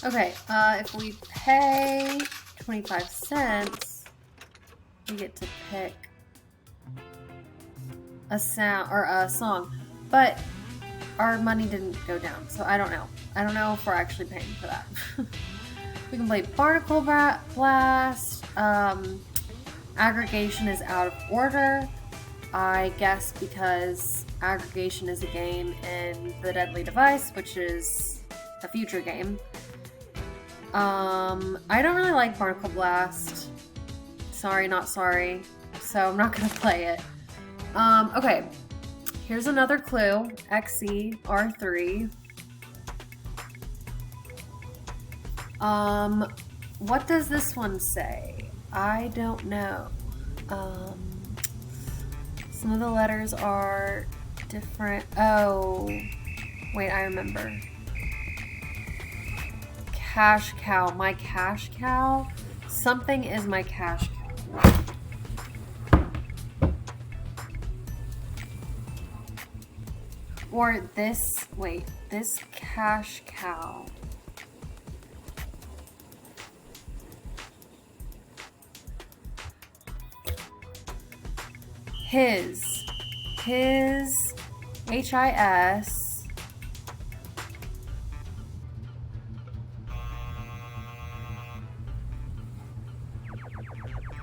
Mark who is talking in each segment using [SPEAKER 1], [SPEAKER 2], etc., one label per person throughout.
[SPEAKER 1] Okay, if we pay 25 cents, we get to pick a sound or a song. But our money didn't go down, so I don't know. I don't know if we're actually paying for that. We can play Barnacle Blast. Aggregation is out of order. I guess because Aggregation is a game in The Deadly Device, which is a future game. I don't really like Barnacle Blast. Sorry, not sorry. So I'm not gonna play it. Okay. Here's another clue. XCR3. What does this one say? I don't know. Some of the letters are different. Oh, wait, I remember. Cash cow. My cash cow? Something is my cash cow. Or this, wait, this cash cow. His, HIS.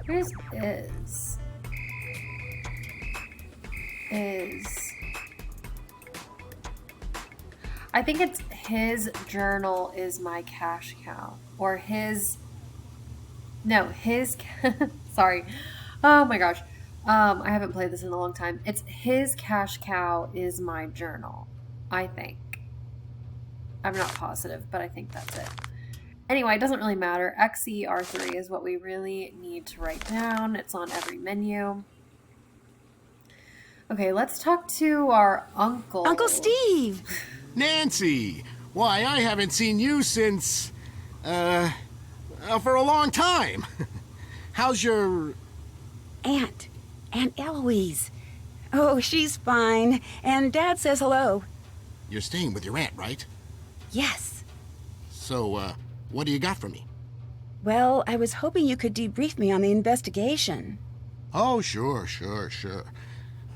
[SPEAKER 1] Where's is. I think it's his journal is my cash cow. Or his, no, his, sorry. Oh my gosh. I haven't played this in a long time. It's his cash cow is my journal, I think. I'm not positive, but I think that's it. Anyway, it doesn't really matter. XCR3 is what we really need to write down. It's on every menu. Okay, let's talk to our uncle.
[SPEAKER 2] Uncle Steve!
[SPEAKER 3] Nancy! Why, I haven't seen you since, for a long time. How's your...
[SPEAKER 2] Aunt Eloise. Oh, she's fine. And Dad says hello.
[SPEAKER 3] You're staying with your aunt, right?
[SPEAKER 2] Yes.
[SPEAKER 3] So, what do you got for me?
[SPEAKER 2] Well, I was hoping you could debrief me on the investigation.
[SPEAKER 3] Oh, sure.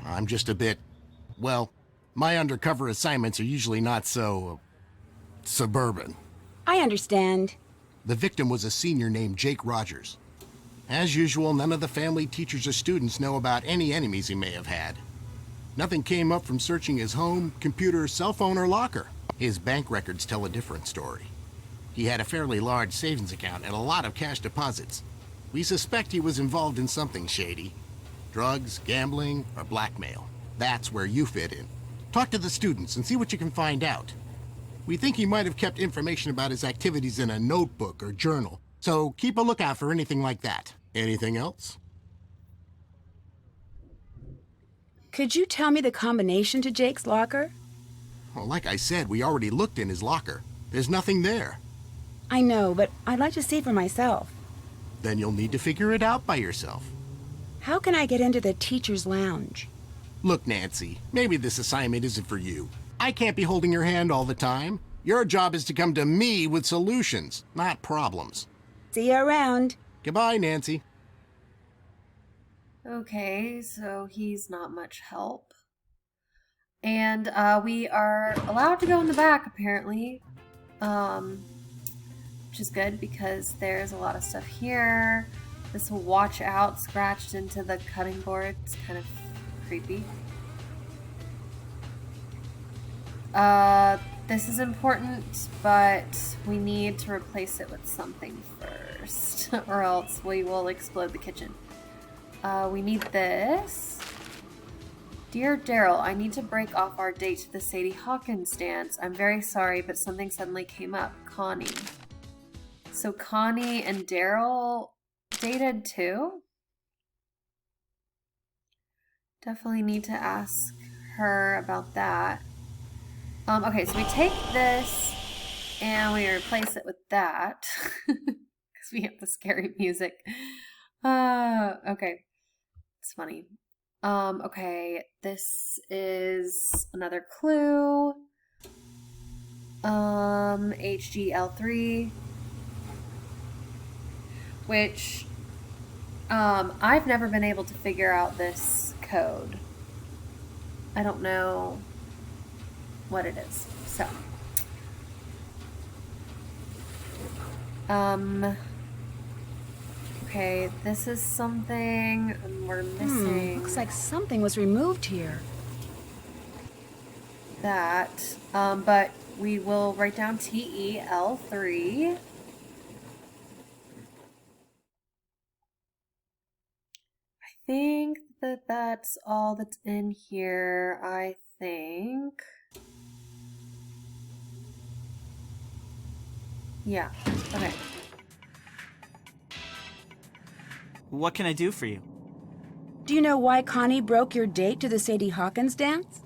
[SPEAKER 3] I'm just a bit... Well, my undercover assignments are usually not so... suburban.
[SPEAKER 2] I understand.
[SPEAKER 3] The victim was a senior named Jake Rogers. As usual, none of the family, teachers, or students know about any enemies he may have had. Nothing came up from searching his home, computer, cell phone, or locker. His bank records tell a different story. He had a fairly large savings account and a lot of cash deposits. We suspect he was involved in something shady. Drugs, gambling, or blackmail. That's where you fit in. Talk to the students and see what you can find out. We think he might have kept information about his activities in a notebook or journal, so keep a lookout for anything like that. Anything else?
[SPEAKER 2] Could you tell me the combination to Jake's locker?
[SPEAKER 3] Well, like I said, we already looked in his locker. There's nothing there.
[SPEAKER 2] I know, but I'd like to see for myself.
[SPEAKER 3] Then you'll need to figure it out by yourself.
[SPEAKER 2] How can I get into the teacher's lounge?
[SPEAKER 3] Look, Nancy, maybe this assignment isn't for you. I can't be holding your hand all the time. Your job is to come to me with solutions, not problems.
[SPEAKER 2] See you around.
[SPEAKER 3] Goodbye, Nancy.
[SPEAKER 1] Okay, so he's not much help. And we are allowed to go in the back, apparently. Which is good because there's a lot of stuff here. This watch out scratched into the cutting board. It's kind of creepy. This is important, but we need to replace it with something first, or else we will explode the kitchen. We need this. Dear Daryl, I need to break off our date to the Sadie Hawkins dance. I'm very sorry, but something suddenly came up. Connie. So Connie and Daryl dated too? Definitely need to ask her about that. Okay, so we take this and we replace it with that. Because we have the scary music. Okay. It's funny. Okay, this is another clue. HGL3, which I've never been able to figure out this code. I don't know what it is. So, okay, this is something we're missing.
[SPEAKER 2] Looks like something was removed here.
[SPEAKER 1] That, but we will write down TEL3. I think that that's all that's in here. I think. Yeah, okay.
[SPEAKER 4] What can I do for you?
[SPEAKER 2] Do you know why Connie broke your date to the Sadie Hawkins dance?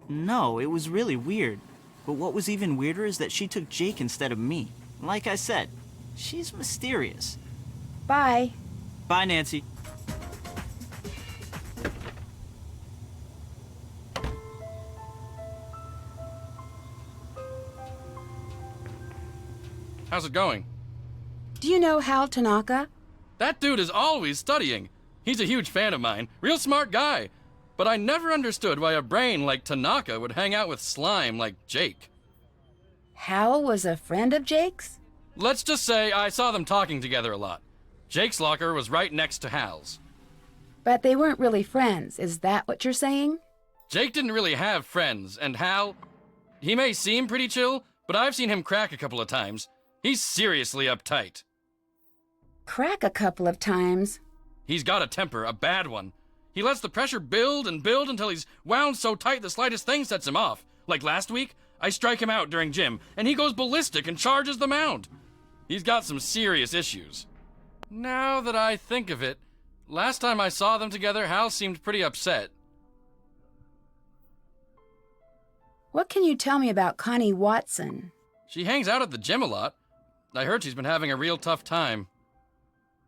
[SPEAKER 4] No, it was really weird. But what was even weirder is that she took Jake instead of me. Like I said, she's mysterious.
[SPEAKER 2] Bye.
[SPEAKER 4] Bye, Nancy.
[SPEAKER 5] How's it going?
[SPEAKER 2] Do you know Hal Tanaka?
[SPEAKER 5] That dude is always studying. He's a huge fan of mine. Real smart guy. But I never understood why a brain like Tanaka would hang out with slime like Jake.
[SPEAKER 2] Hal was a friend of Jake's?
[SPEAKER 5] Let's just say I saw them talking together a lot. Jake's locker was right next to Hal's.
[SPEAKER 2] But they weren't really friends, is that what you're saying?
[SPEAKER 5] Jake didn't really have friends, and Hal, he may seem pretty chill, but I've seen him crack a couple of times. He's seriously uptight.
[SPEAKER 2] Crack a couple of times.
[SPEAKER 5] He's got a temper, a bad one. He lets the pressure build and build until he's wound so tight the slightest thing sets him off. Like last week, I strike him out during gym, and he goes ballistic and charges the mound. He's got some serious issues. Now that I think of it, last time I saw them together, Hal seemed pretty upset.
[SPEAKER 2] What can you tell me about Connie Watson?
[SPEAKER 5] She hangs out at the gym a lot. I heard she's been having a real tough time.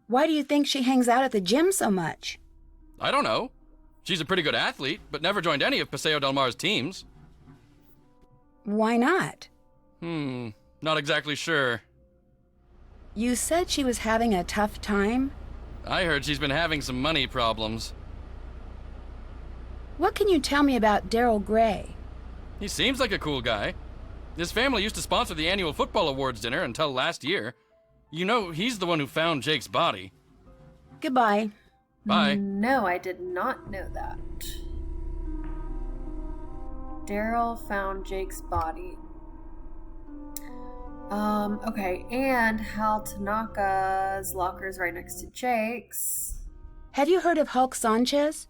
[SPEAKER 2] Why do you think she hangs out at the gym so much?
[SPEAKER 5] I don't know. She's a pretty good athlete, but never joined any of Paseo Del Mar's teams.
[SPEAKER 2] Why not?
[SPEAKER 5] Not exactly sure.
[SPEAKER 2] You said she was having a tough time?
[SPEAKER 5] I heard she's been having some money problems.
[SPEAKER 2] What can you tell me about Daryl Gray?
[SPEAKER 5] He seems like a cool guy. His family used to sponsor the annual football awards dinner until last year. You know, he's the one who found Jake's body.
[SPEAKER 2] Goodbye.
[SPEAKER 5] Bye.
[SPEAKER 1] No, I did not know that. Daryl found Jake's body. Okay, and Hal Tanaka's locker is right next to Jake's.
[SPEAKER 2] Have you heard of Hulk Sanchez?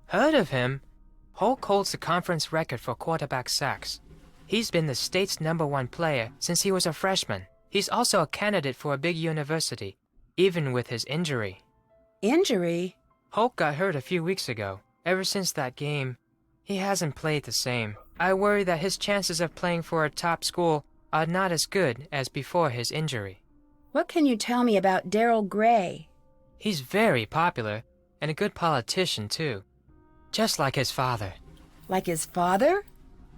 [SPEAKER 6] Heard of him? Hulk holds the conference record for quarterback sacks. He's been the state's #1 player since he was a freshman. He's also a candidate for a big university, even with his injury.
[SPEAKER 2] Injury?
[SPEAKER 6] Hulk got hurt a few weeks ago. Ever since that game, he hasn't played the same. I worry that his chances of playing for a top school are not as good as before his injury.
[SPEAKER 2] What can you tell me about Daryl Gray?
[SPEAKER 6] He's very popular, and a good politician, too. Just like his father.
[SPEAKER 2] Like his father?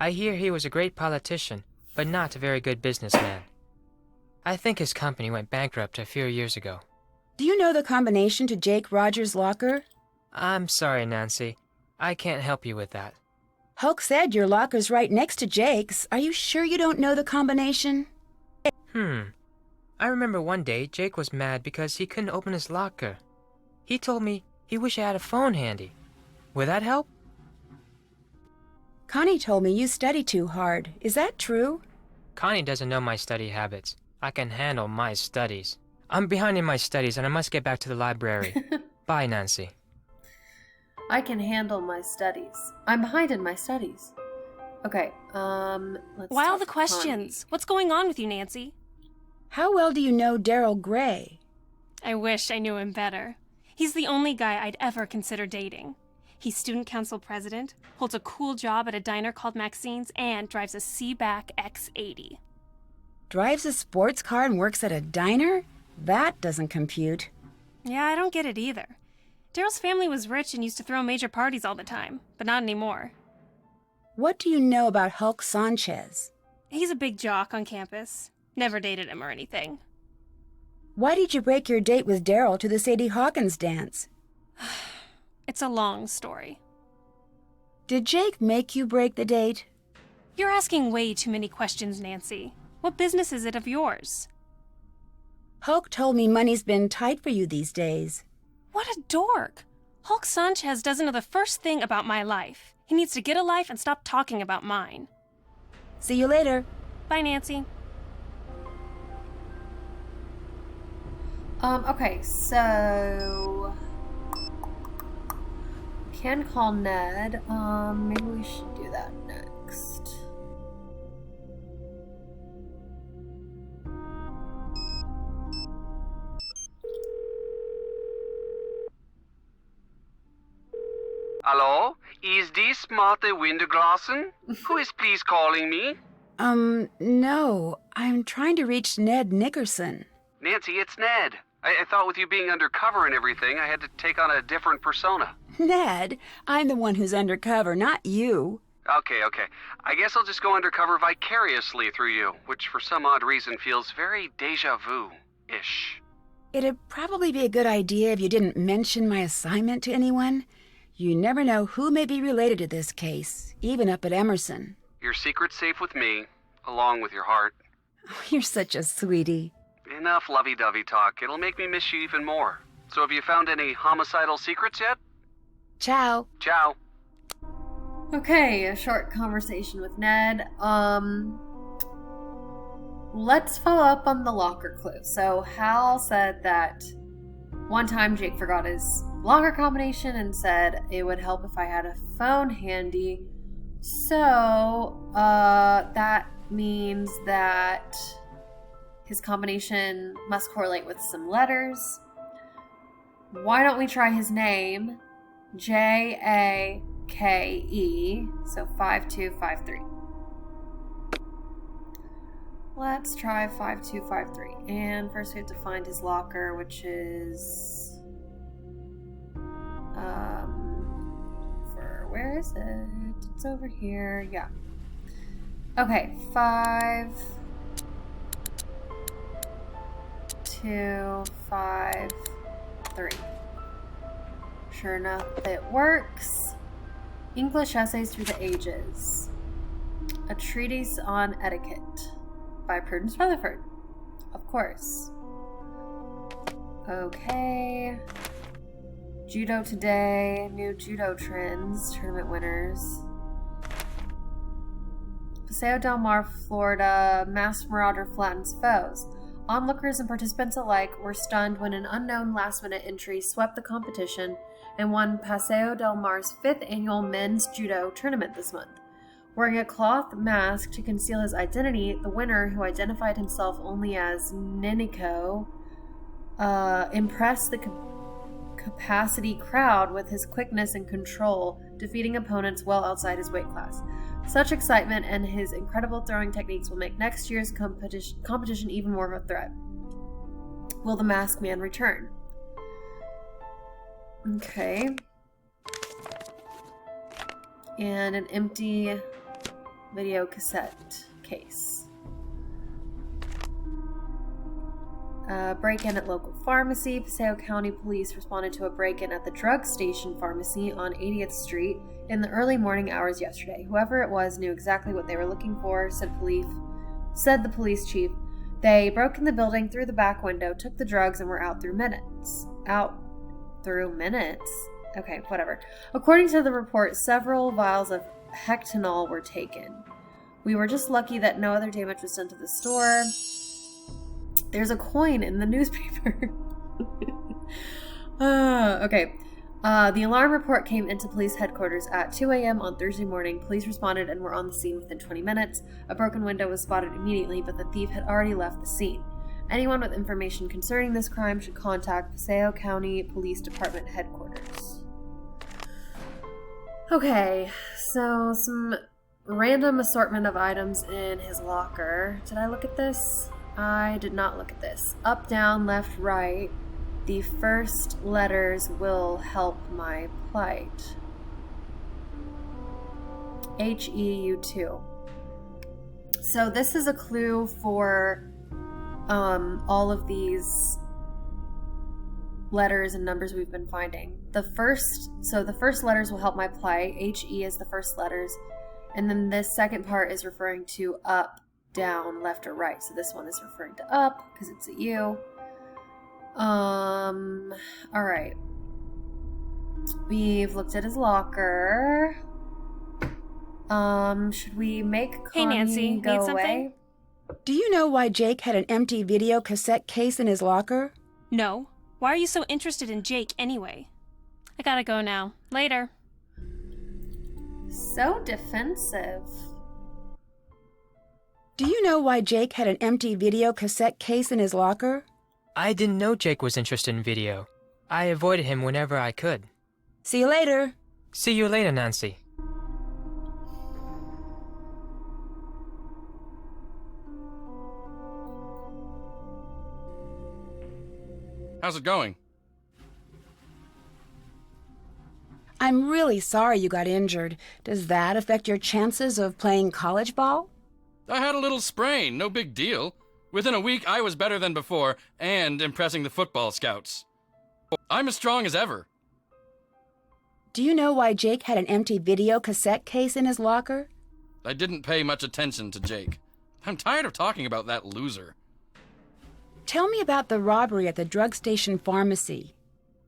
[SPEAKER 6] I hear he was a great politician, but not a very good businessman. I think his company went bankrupt a few years ago.
[SPEAKER 2] Do you know the combination to Jake Rogers' locker?
[SPEAKER 6] I'm sorry, Nancy. I can't help you with that.
[SPEAKER 2] Hulk said your locker's right next to Jake's. Are you sure you don't know the combination?
[SPEAKER 6] I remember one day Jake was mad because he couldn't open his locker. He told me he wished he had a phone handy. Would that help?
[SPEAKER 2] Connie told me you study too hard. Is that true?
[SPEAKER 6] Connie doesn't know my study habits. I can handle my studies. I'm behind in my studies and I must get back to the library. Bye, Nancy.
[SPEAKER 1] I can handle my studies. I'm behind in my studies. Okay, let's
[SPEAKER 7] Why all
[SPEAKER 1] talk
[SPEAKER 7] the
[SPEAKER 1] to
[SPEAKER 7] questions? What's going on with you, Nancy?
[SPEAKER 2] How well do you know Daryl Gray?
[SPEAKER 7] I wish I knew him better. He's the only guy I'd ever consider dating. He's student council president, holds a cool job at a diner called Maxine's, and drives a Seaback X80.
[SPEAKER 2] Drives a sports car and works at a diner? That doesn't compute.
[SPEAKER 7] Yeah, I don't get it either. Daryl's family was rich and used to throw major parties all the time, but not anymore.
[SPEAKER 2] What do you know about Hulk Sanchez?
[SPEAKER 7] He's a big jock on campus. Never dated him or anything.
[SPEAKER 2] Why did you break your date with Daryl to the Sadie Hawkins dance?
[SPEAKER 7] It's a long story.
[SPEAKER 2] Did Jake make you break the date?
[SPEAKER 7] You're asking way too many questions, Nancy. What business is it of yours?
[SPEAKER 2] Hulk told me money's been tight for you these days.
[SPEAKER 7] What a dork! Hulk Sanchez doesn't know the first thing about my life. He needs to get a life and stop talking about mine.
[SPEAKER 2] See you later.
[SPEAKER 7] Bye, Nancy.
[SPEAKER 1] Okay, so can call Ned. Maybe we should do that next.
[SPEAKER 8] Hello? Is this Martha Winterglassen? Who is please calling me?
[SPEAKER 2] No. I'm trying to reach Ned Nickerson.
[SPEAKER 8] Nancy, it's Ned. I thought with you being undercover and everything, I had to take on a different persona.
[SPEAKER 2] Ned, I'm the one who's undercover, not you.
[SPEAKER 8] Okay. I guess I'll just go undercover vicariously through you, which for some odd reason feels very deja vu-ish.
[SPEAKER 2] It'd probably be a good idea if you didn't mention my assignment to anyone. You never know who may be related to this case, even up at Emerson.
[SPEAKER 8] Your secret's safe with me, along with your heart.
[SPEAKER 2] Oh, you're such a sweetie.
[SPEAKER 8] Enough lovey-dovey talk. It'll make me miss you even more. So have you found any homicidal secrets yet?
[SPEAKER 2] Ciao.
[SPEAKER 8] Ciao.
[SPEAKER 1] Okay, a short conversation with Ned. Let's follow up on the locker clue. So Hal said that one time Jake forgot his locker combination and said it would help if I had a phone handy. So, that means that his combination must correlate with some letters. Why don't we try his name? Jake, so 5253. Let's try 5253. And first we have to find his locker, which is where is it? It's over here. Yeah. Okay, 5 2 5 3. Sure enough, it works. English Essays Through the Ages. A Treatise on Etiquette by Prudence Rutherford. Of course. Okay. Judo Today, new judo trends, tournament winners. Paseo Del Mar, Florida, masked marauder flattens foes. Onlookers and participants alike were stunned when an unknown last-minute entry swept the competition and won Paseo Del Mar's 5th annual men's judo tournament this month. Wearing a cloth mask to conceal his identity, the winner, who identified himself only as Ninico, impressed the capacity crowd with his quickness and control, defeating opponents well outside his weight class. Such excitement and his incredible throwing techniques will make next year's competition even more of a threat. Will the Masked Man return? Okay. And an empty video cassette case. Break-in at local pharmacy. Paseo County Police responded to a break-in at the drug station pharmacy on 80th Street in the early morning hours yesterday. Whoever it was knew exactly what they were looking for, said the police chief. They broke in the building through the back window, took the drugs, and were out through minutes. Okay, whatever. According to the report, several vials of Hectanol were taken. We were just lucky that no other damage was done to the store. There's a coin in the newspaper. Okay. The alarm report came into police headquarters at 2 a.m. on Thursday morning. Police responded and were on the scene within 20 minutes. A broken window was spotted immediately, but the thief had already left the scene. Anyone with information concerning this crime should contact Paseo County Police Department headquarters. Okay, so some random assortment of items in his locker. Did I look at this? I did not look at this. Up, down, left, right. The first letters will help my plight. HEU2. So this is a clue for all of these letters and numbers we've been finding. The first letters will help my play. HE is the first letters. And then this second part is referring to up, down, left, or right. So this one is referring to up because it's a U. Alright. We've looked at his locker. Should we make Connie
[SPEAKER 7] Hey, Nancy,
[SPEAKER 1] go
[SPEAKER 7] need something?
[SPEAKER 1] away?
[SPEAKER 2] Do you know why Jake had an empty video cassette case in his locker?
[SPEAKER 7] No. Why are you so interested in Jake anyway? I gotta go now. Later.
[SPEAKER 1] So defensive.
[SPEAKER 2] Do you know why Jake had an empty video cassette case in his locker?
[SPEAKER 6] I didn't know Jake was interested in video. I avoided him whenever I could.
[SPEAKER 2] See you later.
[SPEAKER 6] See you later, Nancy.
[SPEAKER 5] How's it going?
[SPEAKER 2] I'm really sorry you got injured. Does that affect your chances of playing college ball?
[SPEAKER 5] I had a little sprain, no big deal. Within a week, I was better than before, and impressing the football scouts. I'm as strong as ever.
[SPEAKER 2] Do you know why Jake had an empty video cassette case in his locker?
[SPEAKER 5] I didn't pay much attention to Jake. I'm tired of talking about that loser.
[SPEAKER 2] Tell me about the robbery at the drug station pharmacy.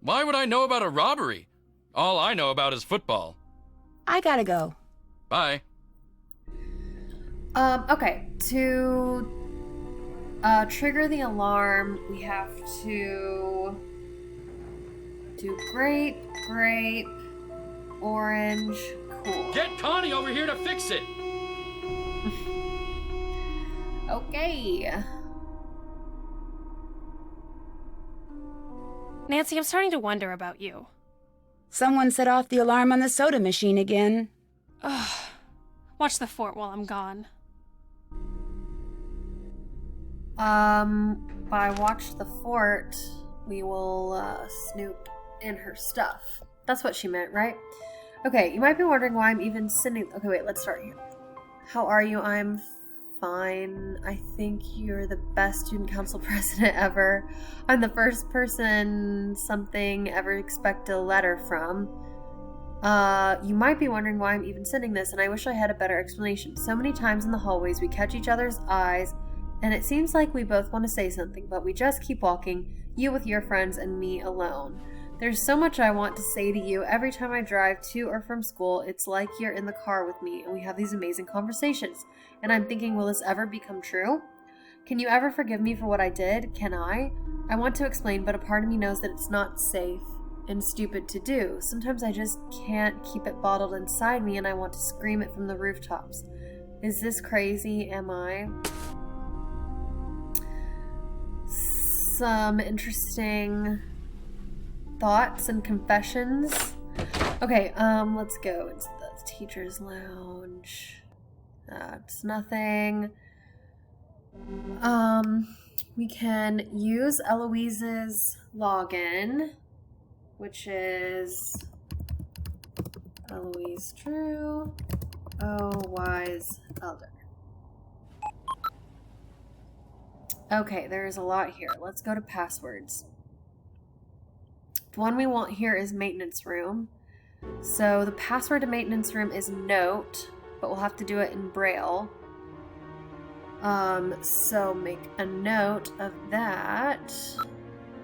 [SPEAKER 5] Why would I know about a robbery? All I know about is football.
[SPEAKER 2] I gotta go.
[SPEAKER 5] Bye.
[SPEAKER 1] Okay. To trigger the alarm, we have to do grape, orange, cool.
[SPEAKER 5] Get Connie over here to fix it!
[SPEAKER 1] Okay.
[SPEAKER 7] Nancy, I'm starting to wonder about you.
[SPEAKER 2] Someone set off the alarm on the soda machine again.
[SPEAKER 7] Ugh. Watch the fort while I'm gone.
[SPEAKER 1] By watch the fort, we will snoop in her stuff. That's what she meant, right? Okay, you might be wondering why I'm even sending... Okay, wait, let's start here. How are you? I'm fine. I think you're the best student council president ever. I'm the first person something ever expect a letter from. You might be wondering why I'm even sending this, and I wish I had a better explanation. So many times in the hallways we catch each other's eyes, and it seems like we both want to say something, but we just keep walking, you with your friends and me alone. There's so much I want to say to you. Every time I drive to or from school, it's like you're in the car with me, and we have these amazing conversations. And I'm thinking, will this ever become true? Can you ever forgive me for what I did? Can I? I want to explain, but a part of me knows that it's not safe and stupid to do. Sometimes I just can't keep it bottled inside me, and I want to scream it from the rooftops. Is this crazy? Am I? Some interesting thoughts and confessions. Okay, let's go into the teacher's lounge. That's nothing. We can use Eloise's login, which is Eloise Drew, wise elder. Okay, there's a lot here. Let's go to passwords. The one we want here is maintenance room. So the password to maintenance room is note, but we'll have to do it in Braille. So make a note of that.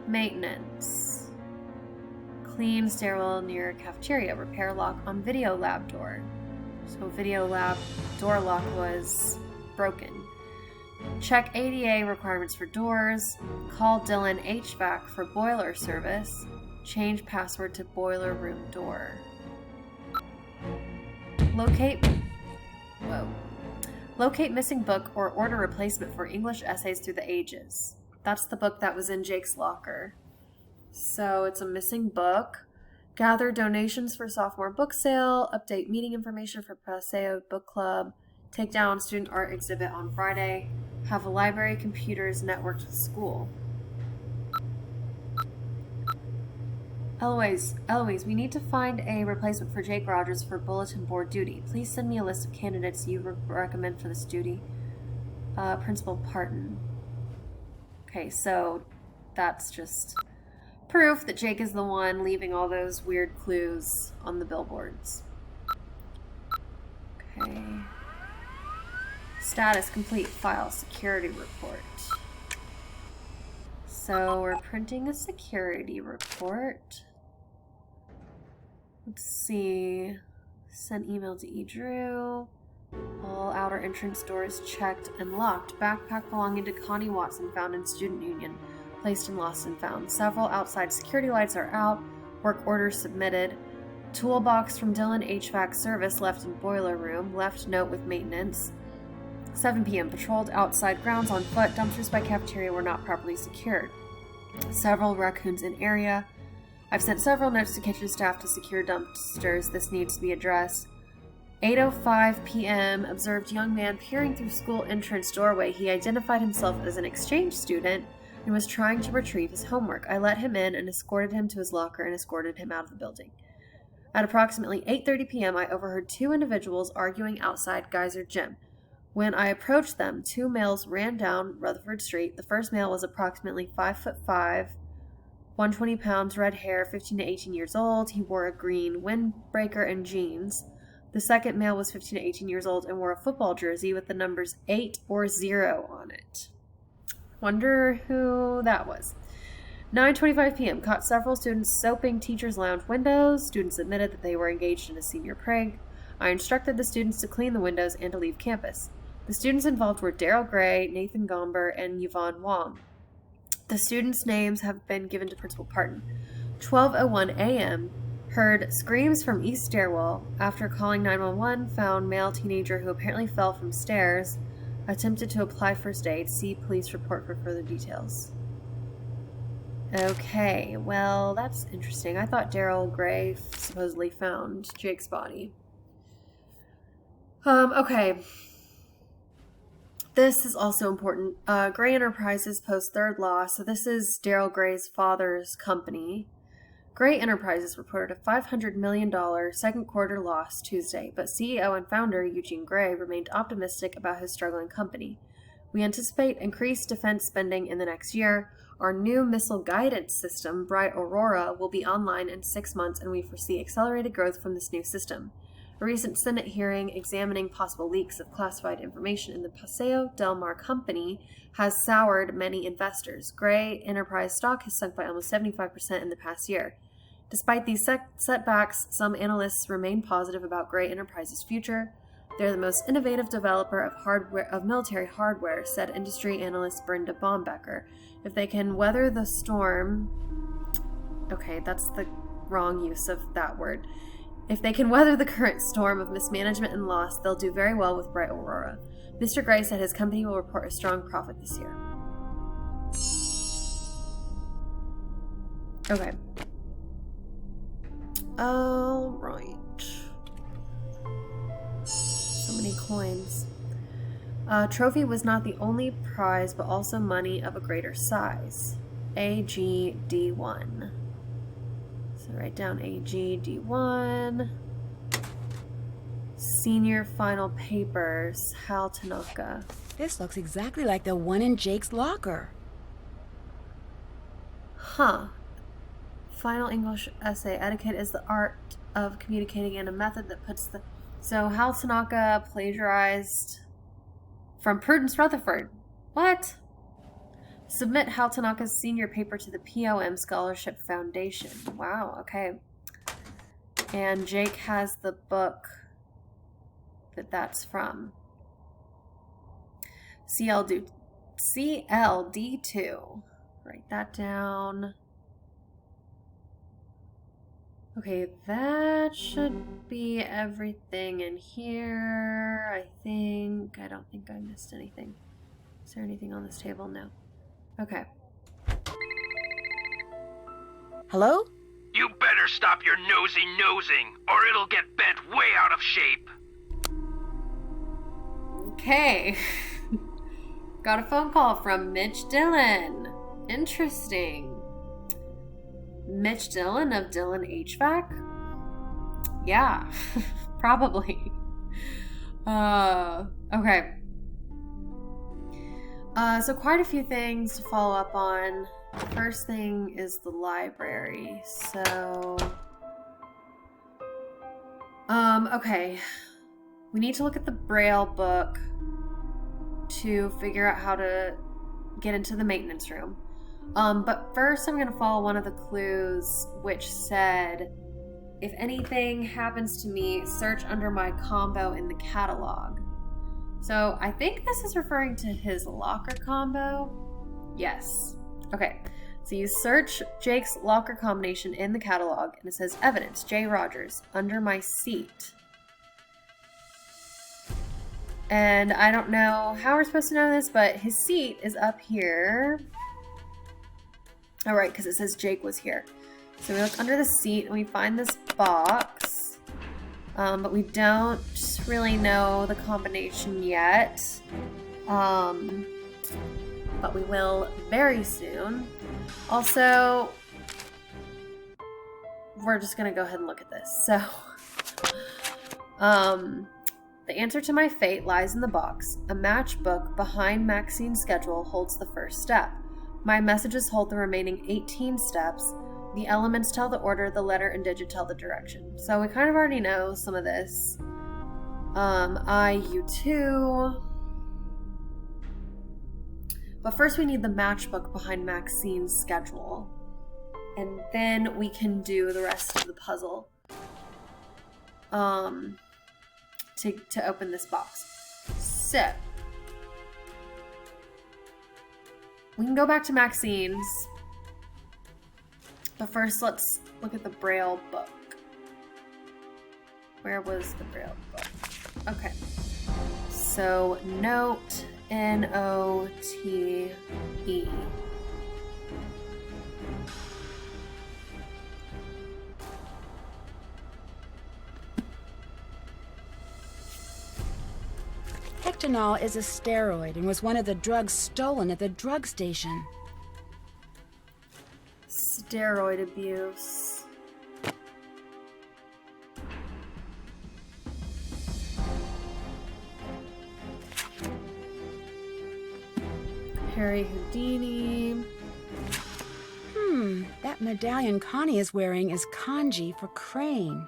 [SPEAKER 1] Maintenance. Clean, sterile, near cafeteria. Repair lock on video lab door. So video lab door lock was broken. Check ADA requirements for doors. Call Dylan HVAC for boiler service. Change password to boiler room door. Locate missing book or order replacement for English essays through the ages. That's the book that was in Jake's locker. So it's a missing book. Gather donations for sophomore book sale. Update meeting information for Paseo Book Club. Take down student art exhibit on Friday. Have a library computers networked with school. Eloise, we need to find a replacement for Jake Rogers for bulletin board duty. Please send me a list of candidates you recommend for this duty. Principal Parton. Okay, so that's just proof that Jake is the one leaving all those weird clues on the billboards. Okay. Status complete, file security report. So we're printing a security report. Let's see. Sent email to E. Drew. All outer entrance doors checked and locked. Backpack belonging to Connie Watson found in Student Union. Placed and lost and found. Several outside security lights are out. Work orders submitted. Toolbox from Dillon HVAC service left in boiler room. Left note with maintenance. 7 p.m. Patrolled outside grounds on foot. Dumpsters by cafeteria were not properly secured. Several raccoons in area. I've sent several notes to kitchen staff to secure dumpsters. This needs to be addressed. 8:05 p.m. Observed young man peering through school entrance doorway. He identified himself as an exchange student and was trying to retrieve his homework. I let him in and escorted him to his locker and escorted him out of the building. At approximately 8:30 p.m., I overheard 2 individuals arguing outside Geyser Gym. When I approached them, 2 males ran down Rutherford Street. The first male was approximately 5'5", 120 pounds, red hair, 15 to 18 years old. He wore a green windbreaker and jeans. The second male was 15 to 18 years old and wore a football jersey with the numbers 8 or 0 on it. Wonder who that was. 9:25 p.m. Caught several students soaping teachers' lounge windows. Students admitted that they were engaged in a senior prank. I instructed the students to clean the windows and to leave campus. The students involved were Daryl Gray, Nathan Gomber, and Yvonne Wong. The students' names have been given to Principal Parton. 12:01 a.m. Heard screams from East Stairwell. After calling 911, found male teenager who apparently fell from stairs. Attempted to apply first aid. See police report for further details. Okay, well, that's interesting. I thought Daryl Gray supposedly found Jake's body. Okay. This is also important. Gray Enterprises posts third loss. So this is Daryl Gray's father's company. Gray Enterprises reported a $500 million second quarter loss Tuesday, but CEO and founder Eugene Gray remained optimistic about his struggling company. We anticipate increased defense spending in the next year. Our new missile guidance system, Bright Aurora, will be online in 6 months, and we foresee accelerated growth from this new system. A recent Senate hearing examining possible leaks of classified information in the Paseo Del Mar company has soured many investors. Gray Enterprise stock has sunk by almost 75% in the past year. Despite these setbacks, some analysts remain positive about Gray Enterprise's future. They're the most innovative developer of military hardware, said industry analyst Brenda Baumbecker. If they can weather the storm... Okay, that's the wrong use of that word. If they can weather the current storm of mismanagement and loss, they'll do very well with Bright Aurora. Mr. Gray said his company will report a strong profit this year. Okay. Alright. So many coins. Trophy was not the only prize, but also money of a greater size. AGD1. So write down AGD1. Senior final papers. Hal Tanaka.
[SPEAKER 2] This looks exactly like the one in Jake's locker.
[SPEAKER 1] Huh. Final English essay. Etiquette is the art of communicating in a method that puts the... So Hal Tanaka plagiarized from Prudence Rutherford. What? Submit Hal Tanaka's senior paper to the POM Scholarship Foundation. Wow, okay. And Jake has the book that's from. CLD2. Write that down. Okay, that should be everything in here, I think. I don't think I missed anything. Is there anything on this table? No. Okay.
[SPEAKER 2] Hello?
[SPEAKER 9] You better stop your nosy nosing, or it'll get bent way out of shape.
[SPEAKER 1] Okay. Got a phone call from Mitch Dillon. Interesting. Mitch Dillon of Dillon HVAC? Yeah, probably. Okay. So quite a few things to follow up on. The first thing is the library. So, okay. We need to look at the Braille book to figure out how to get into the maintenance room. But first I'm going to follow one of the clues, which said, if anything happens to me, search under my combo in the catalog. So I think this is referring to his locker combo. Yes. Okay. So you search Jake's locker combination in the catalog, and it says evidence, J. Rogers, under my seat. And I don't know how we're supposed to know this, but his seat is up here. All right, because it says Jake was here. So we look under the seat and we find this box. But we don't really know the combination yet. But we will very soon. Also, we're just going to go ahead and look at this. So, the answer to my fate lies in the box. A matchbook behind Maxine's schedule holds the first step. My messages hold the remaining 18 steps. The elements tell the order, the letter and digit tell the direction. So we kind of already know some of this. IU2. But first we need the matchbook behind Maxine's schedule. And then we can do the rest of the puzzle. To open this box. So we can go back to Maxine's. But first, let's look at the Braille book. Where was the Braille book? Okay. So, note, N-O-T-E.
[SPEAKER 2] Hectanol is a steroid and was one of the drugs stolen at the drug station.
[SPEAKER 1] Steroid abuse. Harry Houdini.
[SPEAKER 2] That medallion Connie is wearing is kanji for crane.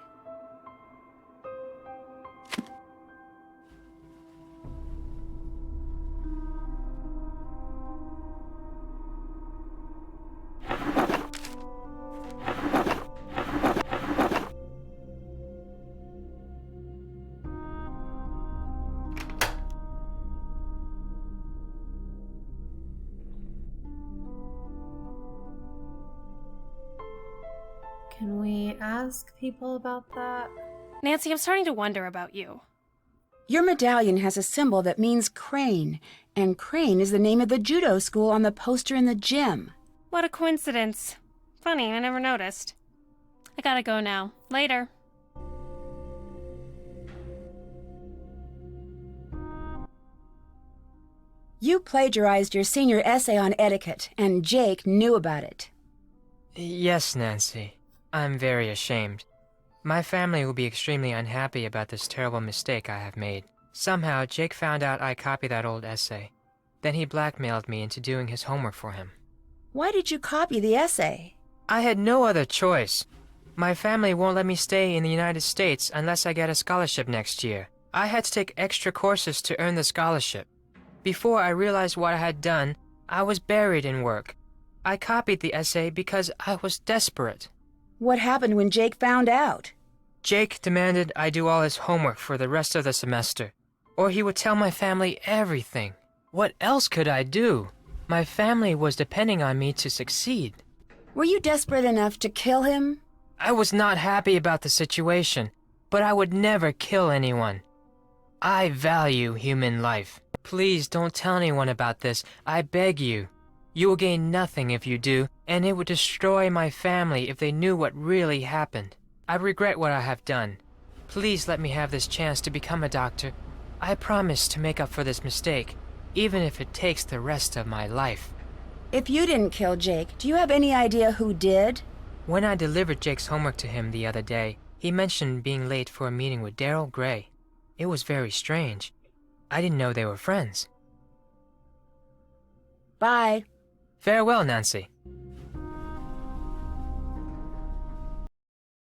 [SPEAKER 1] Can we ask people about that?
[SPEAKER 7] Nancy, I'm starting to wonder about you.
[SPEAKER 2] Your medallion has a symbol that means crane, and Crane is the name of the judo school on the poster in the gym.
[SPEAKER 7] What a coincidence. Funny, I never noticed. I gotta go now. Later.
[SPEAKER 2] You plagiarized your senior essay on etiquette, and Jake knew about it.
[SPEAKER 6] Yes, Nancy. I'm very ashamed. My family will be extremely unhappy about this terrible mistake I have made. Somehow, Jake found out I copied that old essay. Then he blackmailed me into doing his homework for him.
[SPEAKER 2] Why did you copy the essay?
[SPEAKER 6] I had no other choice. My family won't let me stay in the United States unless I get a scholarship next year. I had to take extra courses to earn the scholarship. Before I realized what I had done, I was buried in work. I copied the essay because I was desperate.
[SPEAKER 2] What happened when Jake found out?
[SPEAKER 6] Jake demanded I do all his homework for the rest of the semester, or he would tell my family everything. What else could I do? My family was depending on me to succeed.
[SPEAKER 2] Were you desperate enough to kill him?
[SPEAKER 6] I was not happy about the situation, but I would never kill anyone. I value human life. Please don't tell anyone about this, I beg you. You will gain nothing if you do, and it would destroy my family if they knew what really happened. I regret what I have done. Please let me have this chance to become a doctor. I promise to make up for this mistake, even if it takes the rest of my life.
[SPEAKER 2] If you didn't kill Jake, do you have any idea who did?
[SPEAKER 6] When I delivered Jake's homework to him the other day, he mentioned being late for a meeting with Daryl Gray. It was very strange. I didn't know they were friends.
[SPEAKER 2] Bye.
[SPEAKER 6] Farewell, Nancy.